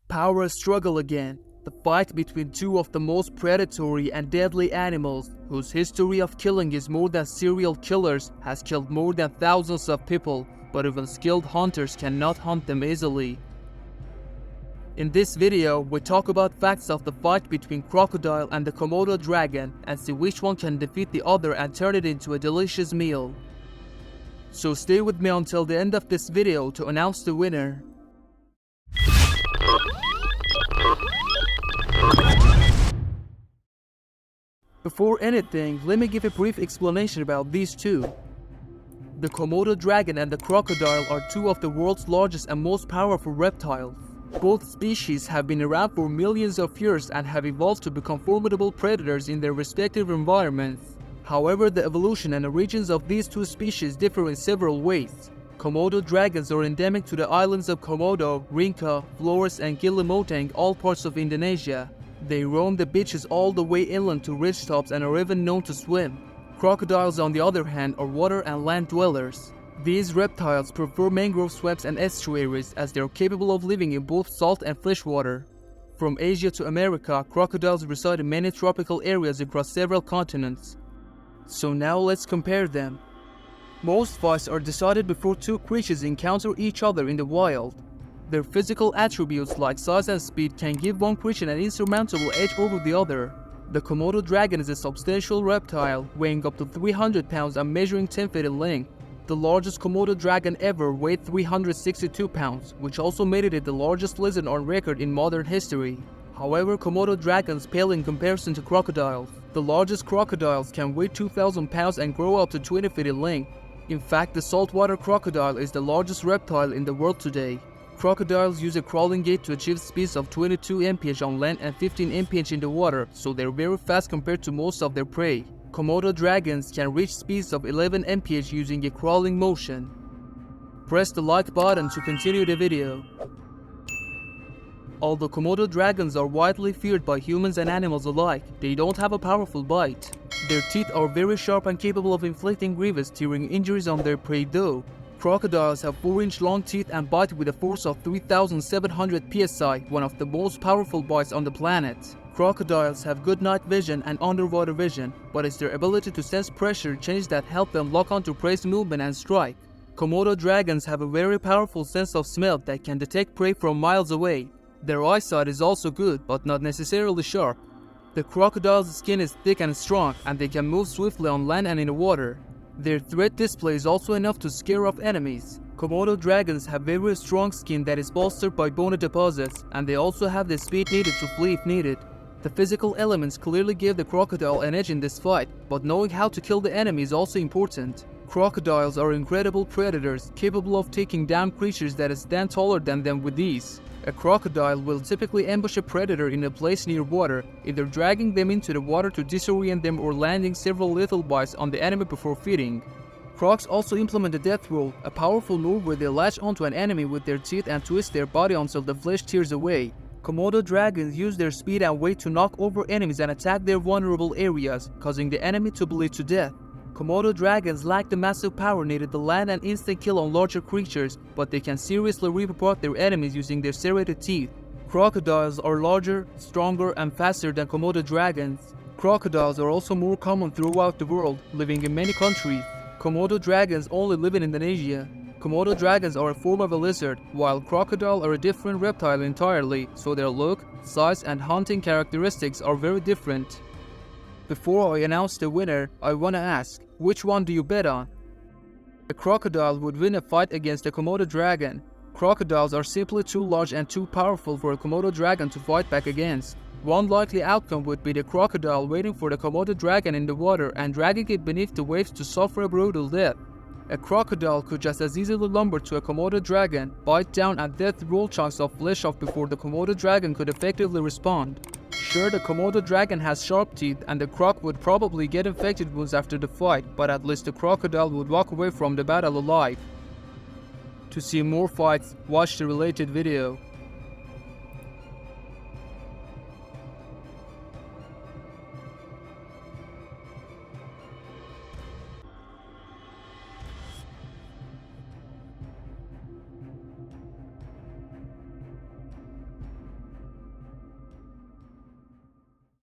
Power struggle again. The fight between two of the most predatory and deadly animals, whose history of killing is more than serial killers, has killed more than thousands of people, but even skilled hunters cannot hunt them easily. In this video, we talk about facts of the fight between Crocodile and the Komodo dragon and see which one can defeat the other and turn it into a delicious meal. So stay with me until the end of this video to announce the winner. Before anything, let me give a brief explanation about these two. The Komodo dragon and the crocodile are two of the world's largest and most powerful reptiles. Both species have been around for millions of years and have evolved to become formidable predators in their respective environments. However, the evolution and origins of these two species differ in several ways. Komodo dragons are endemic to the islands of Komodo, Rinca, Flores and Gili, all parts of Indonesia. They roam the beaches all the way inland to ridgetops and are even known to swim. Crocodiles, on the other hand, are water and land dwellers. These reptiles prefer mangrove swamps and estuaries as they are capable of living in both salt and fresh water. From Asia to America, crocodiles reside in many tropical areas across several continents. So now let's compare them. Most fights are decided before two creatures encounter each other in the wild. Their physical attributes like size and speed can give one creature an insurmountable edge over the other. The Komodo dragon is a substantial reptile, weighing up to 300 pounds and measuring 10 feet in length. The largest Komodo dragon ever weighed 362 pounds, which also made it the largest lizard on record in modern history. However, Komodo dragons pale in comparison to crocodiles. The largest crocodiles can weigh 2,000 pounds and grow up to 20 feet in length. In fact, the saltwater crocodile is the largest reptile in the world today. Crocodiles use a crawling gait to achieve speeds of 22 mph on land and 15 mph in the water, so they're very fast compared to most of their prey. Komodo dragons can reach speeds of 11 mph using a crawling motion. Press the like button to continue the video. Although Komodo dragons are widely feared by humans and animals alike, they don't have a powerful bite. Their teeth are very sharp and capable of inflicting grievous tearing injuries on their prey though. Crocodiles have 4-inch long teeth and bite with a force of 3,700 psi, one of the most powerful bites on the planet. Crocodiles have good night vision and underwater vision, but it's their ability to sense pressure changes that help them lock onto prey's movement and strike. Komodo dragons have a very powerful sense of smell that can detect prey from miles away. Their eyesight is also good, but not necessarily sharp. The crocodile's skin is thick and strong, and they can move swiftly on land and in the water. Their threat display is also enough to scare off enemies. Komodo dragons have very strong skin that is bolstered by bony deposits, and they also have the speed needed to flee if needed. The physical elements clearly give the crocodile an edge in this fight, but knowing how to kill the enemy is also important. Crocodiles are incredible predators, capable of taking down creatures that stand taller than them with ease. A crocodile will typically ambush a predator in a place near water, either dragging them into the water to disorient them or landing several lethal bites on the enemy before feeding. Crocs also implement the death roll, a powerful move where they latch onto an enemy with their teeth and twist their body until the flesh tears away. Komodo dragons use their speed and weight to knock over enemies and attack their vulnerable areas, causing the enemy to bleed to death. Komodo dragons lack the massive power needed to land an instant kill on larger creatures, but they can seriously rip apart their enemies using their serrated teeth. Crocodiles are larger, stronger, and faster than Komodo dragons. Crocodiles are also more common throughout the world, living in many countries. Komodo dragons only live in Indonesia. Komodo dragons are a form of a lizard, while crocodile are a different reptile entirely, so their look, size, and hunting characteristics are very different. Before I announce the winner, I wanna ask, which one do you bet on? A crocodile would win a fight against a Komodo dragon. Crocodiles are simply too large and too powerful for a Komodo dragon to fight back against. One likely outcome would be the crocodile waiting for the Komodo dragon in the water and dragging it beneath the waves to suffer a brutal death. A crocodile could just as easily lumber to a Komodo dragon, bite down and death roll chunks of flesh off before the Komodo dragon could effectively respond. Sure, the Komodo dragon has sharp teeth and the croc would probably get infected wounds after the fight, but at least the crocodile would walk away from the battle alive. To see more fights, watch the related video.